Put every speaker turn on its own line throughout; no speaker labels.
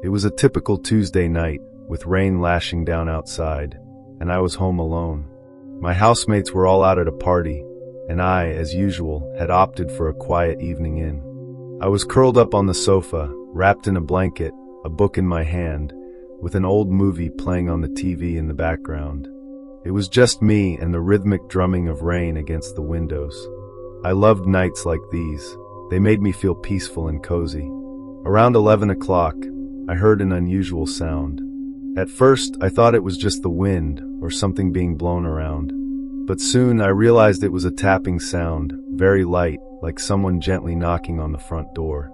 It was a typical Tuesday night, with rain lashing down outside, and I was home alone. My housemates were all out at a party, and I, as usual, had opted for a quiet evening in. I was curled up on the sofa, wrapped in a blanket, a book in my hand, with an old movie playing on the TV in the background. It was just me and the rhythmic drumming of rain against the windows. I loved nights like these. They made me feel peaceful and cozy. Around 11 o'clock, I heard an unusual sound. At first, I thought it was just the wind or something being blown around. But soon I realized it was a tapping sound, very light, like someone gently knocking on the front door.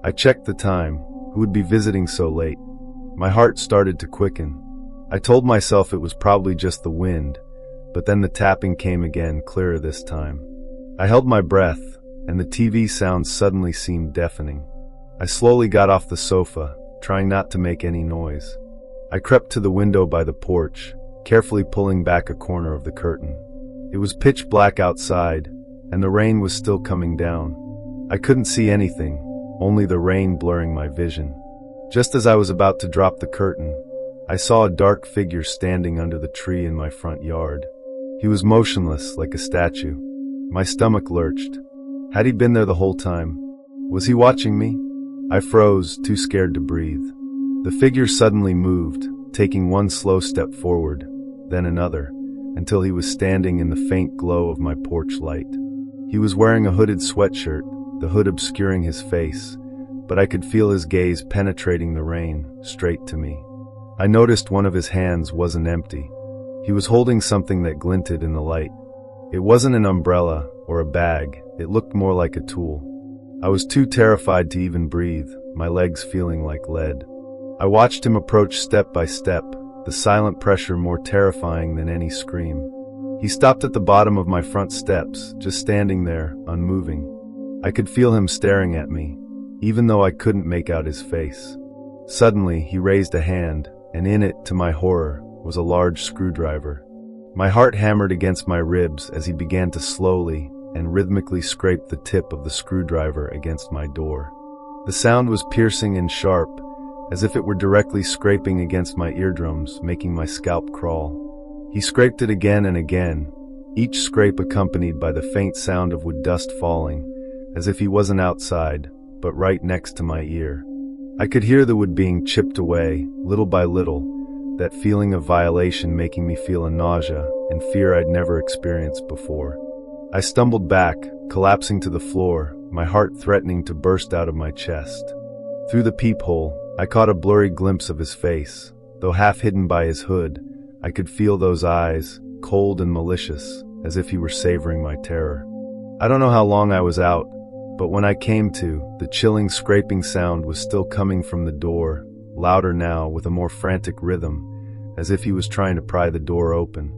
I checked the time. Who would be visiting so late? My heart started to quicken. I told myself it was probably just the wind, but then the tapping came again, clearer this time. I held my breath, and the TV sound suddenly seemed deafening. I slowly got off the sofa, trying not to make any noise. I crept to the window by the porch, carefully pulling back a corner of the curtain. It was pitch black outside, and the rain was still coming down. I couldn't see anything, only the rain blurring my vision. Just as I was about to drop the curtain, I saw a dark figure standing under the tree in my front yard. He was motionless, like a statue. My stomach lurched. Had he been there the whole time? Was he watching me? I froze, too scared to breathe. The figure suddenly moved, taking one slow step forward, then another, until he was standing in the faint glow of my porch light. He was wearing a hooded sweatshirt, the hood obscuring his face, but I could feel his gaze penetrating the rain, straight to me. I noticed one of his hands wasn't empty. He was holding something that glinted in the light. It wasn't an umbrella or a bag, it looked more like a tool. I was too terrified to even breathe, my legs feeling like lead. I watched him approach step by step, the silent pressure more terrifying than any scream. He stopped at the bottom of my front steps, just standing there, unmoving. I could feel him staring at me, even though I couldn't make out his face. Suddenly, he raised a hand, and in it, to my horror, was a large screwdriver. My heart hammered against my ribs as he began to slowly and rhythmically scrape the tip of the screwdriver against my door. The sound was piercing and sharp, as if it were directly scraping against my eardrums, making my scalp crawl. He scraped it again and again, each scrape accompanied by the faint sound of wood dust falling, as if he wasn't outside, but right next to my ear. I could hear the wood being chipped away, little by little, that feeling of violation making me feel a nausea and fear I'd never experienced before. I stumbled back, collapsing to the floor, my heart threatening to burst out of my chest. Through the peephole, I caught a blurry glimpse of his face. Though half hidden by his hood, I could feel those eyes, cold and malicious, as if he were savoring my terror. I don't know how long I was out, but when I came to, the chilling scraping sound was still coming from the door, louder now with a more frantic rhythm, as if he was trying to pry the door open.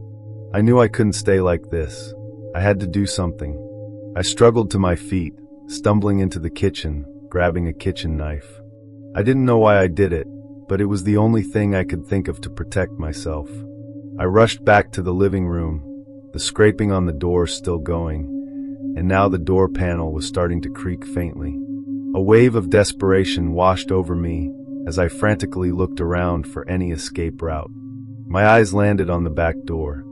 I knew I couldn't stay like this. I had to do something. I struggled to my feet, stumbling into the kitchen, grabbing a kitchen knife. I didn't know why I did it, but it was the only thing I could think of to protect myself. I rushed back to the living room, the scraping on the door still going, and now the door panel was starting to creak faintly. A wave of desperation washed over me as I frantically looked around for any escape route. My eyes landed on the back door.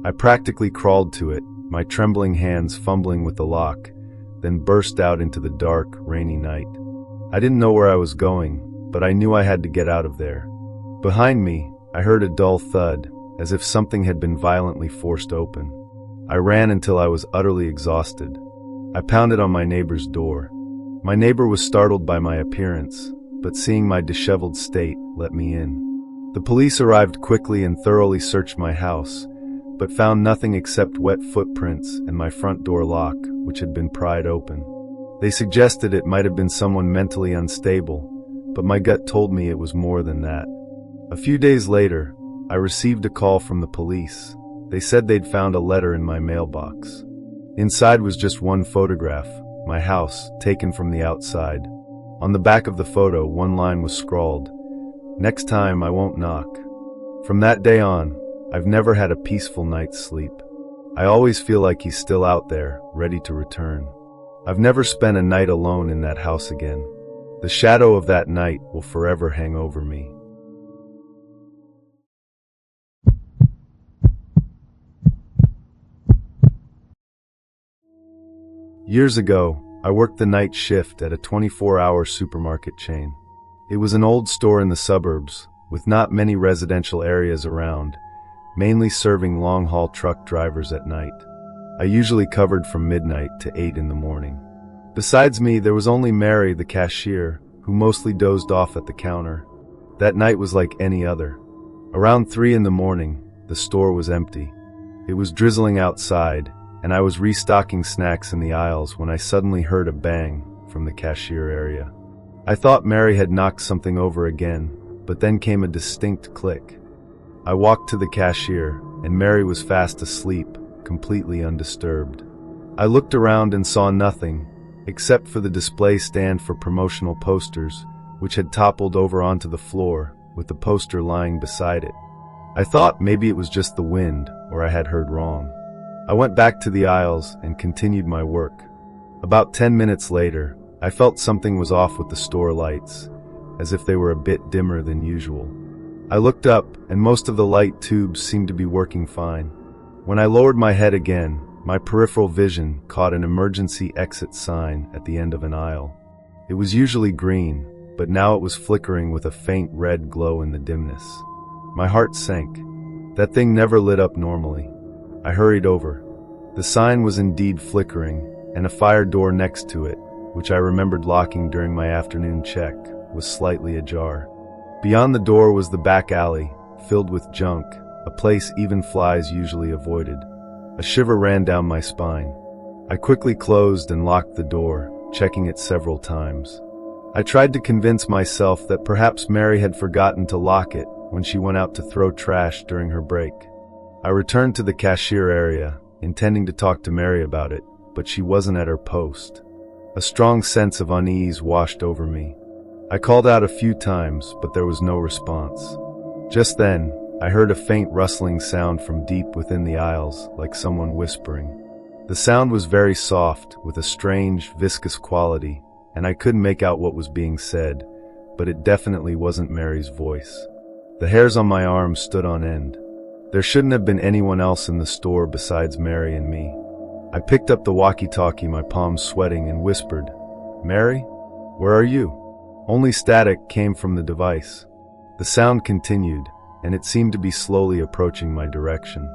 I practically crawled to it, my trembling hands fumbling with the lock, then burst out into the dark, rainy night. I didn't know where I was going, but I knew I had to get out of there. Behind me, I heard a dull thud, as if something had been violently forced open. I ran until I was utterly exhausted. I pounded on my neighbor's door. My neighbor was startled by my appearance, but seeing my disheveled state, let me in. The police arrived quickly and thoroughly searched my house, but found nothing except wet footprints and my front door lock, which had been pried open. They suggested it might have been someone mentally unstable, but my gut told me it was more than that. A few days later, I received a call from the police. They said they'd found a letter in my mailbox. Inside was just one photograph, my house, taken from the outside. On the back of the photo, one line was scrawled, "Next time I won't knock." From that day on, I've never had a peaceful night's sleep. I always feel like he's still out there, ready to return. I've never spent a night alone in that house again. The shadow of that night will forever hang over me. Years ago, I worked the night shift at a 24-hour supermarket chain. It was an old store in the suburbs, with not many residential areas around, mainly serving long-haul truck drivers at night. I usually covered from midnight to 8 in the morning. Besides me, there was only Mary, the cashier, who mostly dozed off at the counter. That night was like any other. Around 3 in the morning, the store was empty. It was drizzling outside, and I was restocking snacks in the aisles when I suddenly heard a bang from the cashier area. I thought Mary had knocked something over again, but then came a distinct click. I walked to the cashier, and Mary was fast asleep, completely undisturbed. I looked around and saw nothing, except for the display stand for promotional posters, which had toppled over onto the floor, with the poster lying beside it. I thought maybe it was just the wind, or I had heard wrong. I went back to the aisles and continued my work. About 10 minutes later, I felt something was off with the store lights, as if they were a bit dimmer than usual. I looked up, and most of the light tubes seemed to be working fine. When I lowered my head again, my peripheral vision caught an emergency exit sign at the end of an aisle. It was usually green, but now it was flickering with a faint red glow in the dimness. My heart sank. That thing never lit up normally. I hurried over. The sign was indeed flickering, and a fire door next to it, which I remembered locking during my afternoon check, was slightly ajar. Beyond the door was the back alley, filled with junk, a place even flies usually avoided. A shiver ran down my spine. I quickly closed and locked the door, checking it several times. I tried to convince myself that perhaps Mary had forgotten to lock it when she went out to throw trash during her break. I returned to the cashier area, intending to talk to Mary about it, but she wasn't at her post. A strong sense of unease washed over me. I called out a few times, but there was no response. Just then, I heard a faint rustling sound from deep within the aisles, like someone whispering. The sound was very soft, with a strange, viscous quality, and I couldn't make out what was being said, but it definitely wasn't Mary's voice. The hairs on my arms stood on end. There shouldn't have been anyone else in the store besides Mary and me. I picked up the walkie-talkie, my palms sweating, and whispered, "Mary? Where are you?" Only static came from the device. The sound continued, and it seemed to be slowly approaching my direction.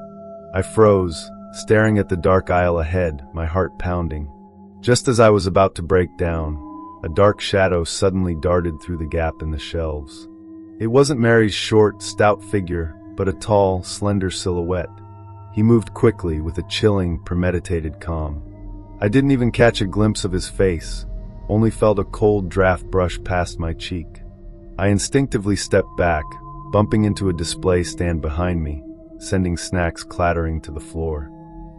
I froze, staring at the dark aisle ahead, my heart pounding. Just as I was about to break down, a dark shadow suddenly darted through the gap in the shelves. It wasn't Mary's short, stout figure, but a tall, slender silhouette. He moved quickly with a chilling, premeditated calm. I didn't even catch a glimpse of his face, only felt a cold draft brush past my cheek. I instinctively stepped back, bumping into a display stand behind me, sending snacks clattering to the floor.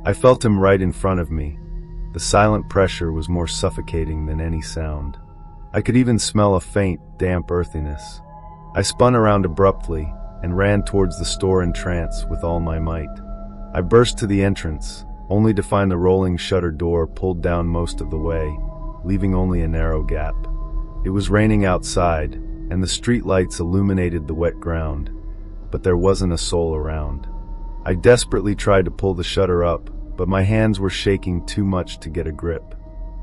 I felt him right in front of me. The silent pressure was more suffocating than any sound. I could even smell a faint, damp earthiness. I spun around abruptly and ran towards the store in trance with all my might. I burst to the entrance, only to find the rolling shutter door pulled down most of the way, leaving only a narrow gap. It was raining outside, and the street lights illuminated the wet ground, but there wasn't a soul around. I desperately tried to pull the shutter up, but my hands were shaking too much to get a grip.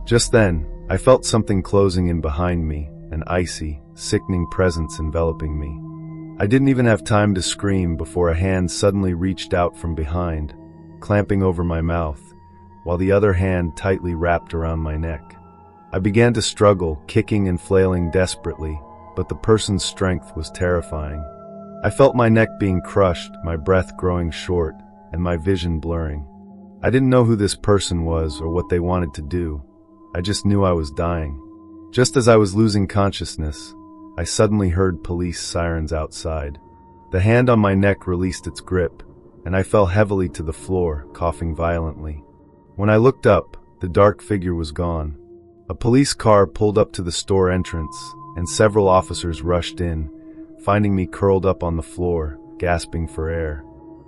Just then, I felt something closing in behind me, an icy, sickening presence enveloping me. I didn't even have time to scream before a hand suddenly reached out from behind, clamping over my mouth, while the other hand tightly wrapped around my neck. I began to struggle, kicking and flailing desperately, but the person's strength was terrifying. I felt my neck being crushed, my breath growing short, and my vision blurring. I didn't know who this person was or what they wanted to do. I just knew I was dying. Just as I was losing consciousness, I suddenly heard police sirens outside. The hand on my neck released its grip, and I fell heavily to the floor, coughing violently. When I looked up, the dark figure was gone. A police car pulled up to the store entrance, and several officers rushed in, finding me curled up on the floor, gasping for air.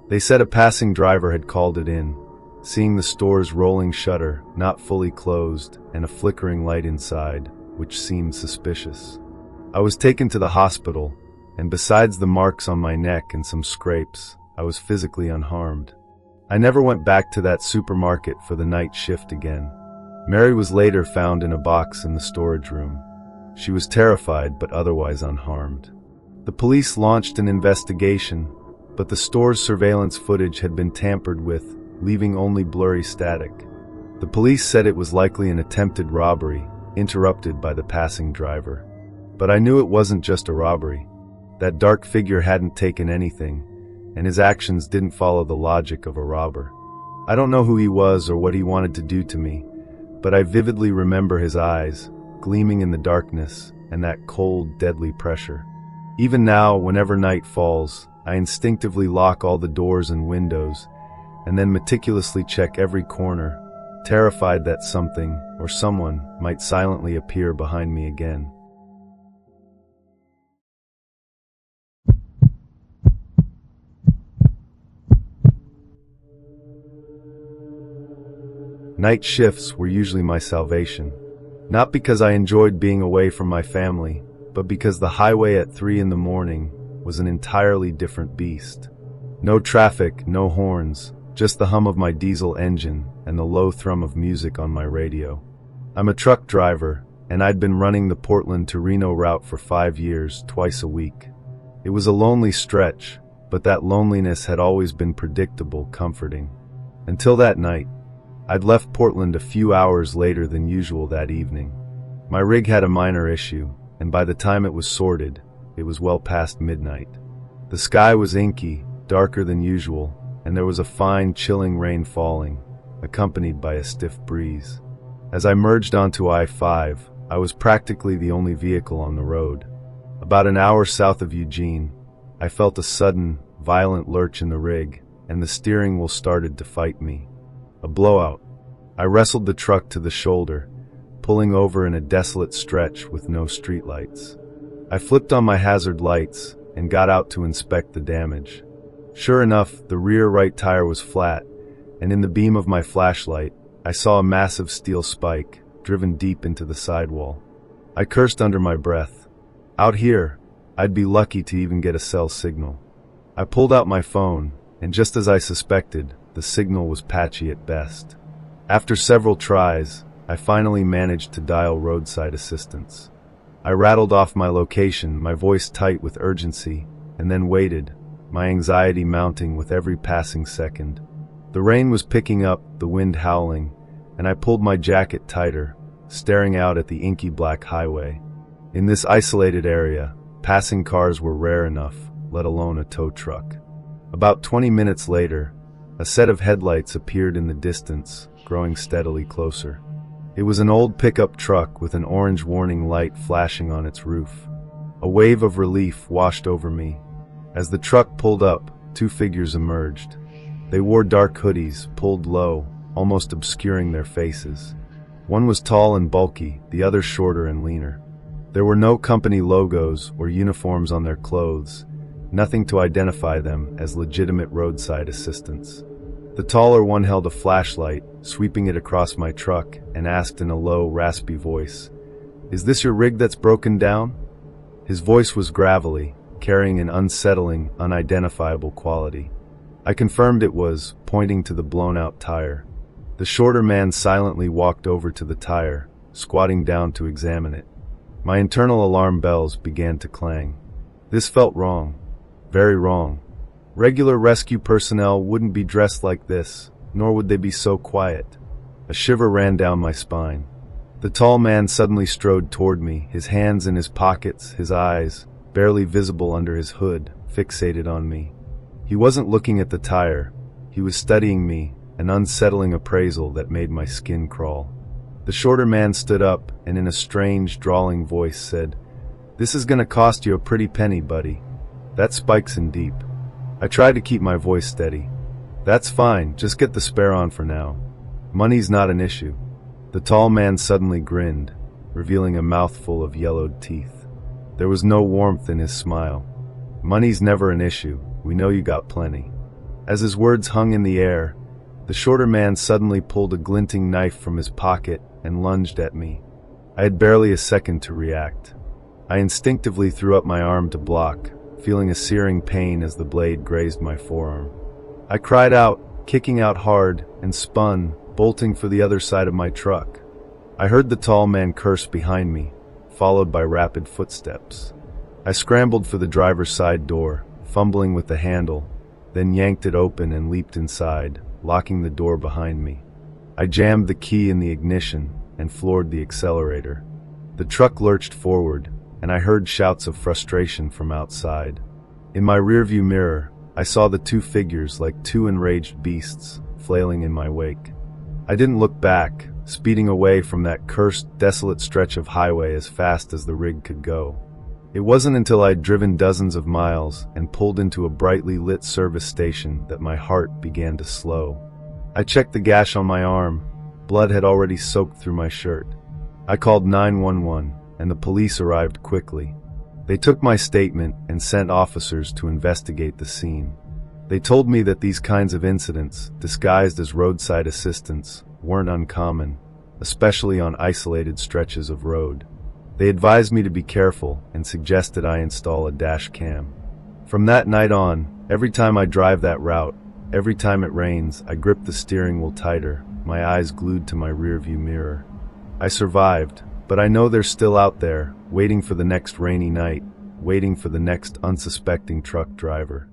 They said a passing driver had called it in, seeing the store's rolling shutter, not fully closed, and a flickering light inside. which seemed suspicious. I was taken to the hospital, and besides the marks on my neck and some scrapes, I was physically unharmed. I never went back to that supermarket for the night shift again. Mary was later found in a box in the storage room. She was terrified but otherwise unharmed. The police launched an investigation, but the store's surveillance footage had been tampered with, leaving only blurry static. The police said it was likely an attempted robbery, interrupted by the passing driver. But I knew it wasn't just a robbery. That dark figure hadn't taken anything, and his actions didn't follow the logic of a robber. I don't know who he was or what he wanted to do to me, but I vividly remember his eyes, gleaming in the darkness, and that cold, deadly pressure. Even now, whenever night falls, I instinctively lock all the doors and windows, and then meticulously check every corner, terrified that something or someone might silently appear behind me again. Night shifts were usually my salvation. Not because I enjoyed being away from my family, but because the highway at 3 in the morning was an entirely different beast. No traffic, no horns, just the hum of my diesel engine and the low thrum of music on my radio. I'm a truck driver, and I'd been running the Portland to Reno route for 5 years, twice a week. It was a lonely stretch, but that loneliness had always been predictable, comforting. Until that night. I'd left Portland a few hours later than usual that evening. My rig had a minor issue, and by the time it was sorted, it was well past midnight. The sky was inky, darker than usual, and there was a fine, chilling rain falling, accompanied by a stiff breeze. As I merged onto I-5, I was practically the only vehicle on the road. About an hour south of Eugene, I felt a sudden, violent lurch in the rig, and the steering wheel started to fight me. A blowout. I wrestled the truck to the shoulder, pulling over in a desolate stretch with no streetlights. I flipped on my hazard lights and got out to inspect the damage. Sure enough, the rear right tire was flat, and in the beam of my flashlight, I saw a massive steel spike driven deep into the sidewall. I cursed under my breath. Out here, I'd be lucky to even get a cell signal. I pulled out my phone, and just as I suspected, the signal was patchy at best. After several tries, I finally managed to dial roadside assistance. I rattled off my location, my voice tight with urgency, and then waited, my anxiety mounting with every passing second. The rain was picking up, the wind howling, and I pulled my jacket tighter, staring out at the inky black highway. In this isolated area, passing cars were rare enough, let alone a tow truck. About 20 minutes later, a set of headlights appeared in the distance, growing steadily closer. It was an old pickup truck with an orange warning light flashing on its roof. A wave of relief washed over me. As the truck pulled up, 2 figures emerged. They wore dark hoodies, pulled low, almost obscuring their faces. One was tall and bulky, the other shorter and leaner. There were no company logos or uniforms on their clothes, nothing to identify them as legitimate roadside assistants. The taller one held a flashlight, sweeping it across my truck, and asked in a low, raspy voice, "Is this your rig that's broken down?" His voice was gravelly, carrying an unsettling, unidentifiable quality. I confirmed it was, pointing to the blown-out tire. The shorter man silently walked over to the tire, squatting down to examine it. My internal alarm bells began to clang. This felt wrong. Very wrong. Regular rescue personnel wouldn't be dressed like this, nor would they be so quiet. A shiver ran down my spine. The tall man suddenly strode toward me, his hands in his pockets, his eyes, barely visible under his hood, fixated on me. He wasn't looking at the tire. He was studying me, an unsettling appraisal that made my skin crawl. The shorter man stood up and in a strange, drawling voice said, "This is gonna cost you a pretty penny, buddy. That spike's in deep." I tried to keep my voice steady. "That's fine, just get the spare on for now. Money's not an issue." The tall man suddenly grinned, revealing a mouthful of yellowed teeth. There was no warmth in his smile. "Money's never an issue, we know you got plenty." As his words hung in the air, the shorter man suddenly pulled a glinting knife from his pocket and lunged at me. I had barely a second to react. I instinctively threw up my arm to block, feeling a searing pain as the blade grazed my forearm. I cried out, kicking out hard, and spun, bolting for the other side of my truck. I heard the tall man curse behind me, followed by rapid footsteps. I scrambled for the driver's side door, fumbling with the handle, then yanked it open and leaped inside, locking the door behind me. I jammed the key in the ignition and floored the accelerator. The truck lurched forward, and I heard shouts of frustration from outside. In my rearview mirror, I saw the two figures like two enraged beasts, flailing in my wake. I didn't look back, speeding away from that cursed, desolate stretch of highway as fast as the rig could go. It wasn't until I'd driven dozens of miles and pulled into a brightly lit service station that my heart began to slow. I checked the gash on my arm. Blood had already soaked through my shirt. I called 911, and the police arrived quickly. They took my statement and sent officers to investigate the scene. They told me that these kinds of incidents, disguised as roadside assistance, weren't uncommon, especially on isolated stretches of road. They advised me to be careful and suggested I install a dash cam. From that night on, every time I drive that route, every time it rains, I grip the steering wheel tighter, my eyes glued to my rearview mirror. I survived, but I know they're still out there, waiting for the next rainy night, waiting for the next unsuspecting truck driver.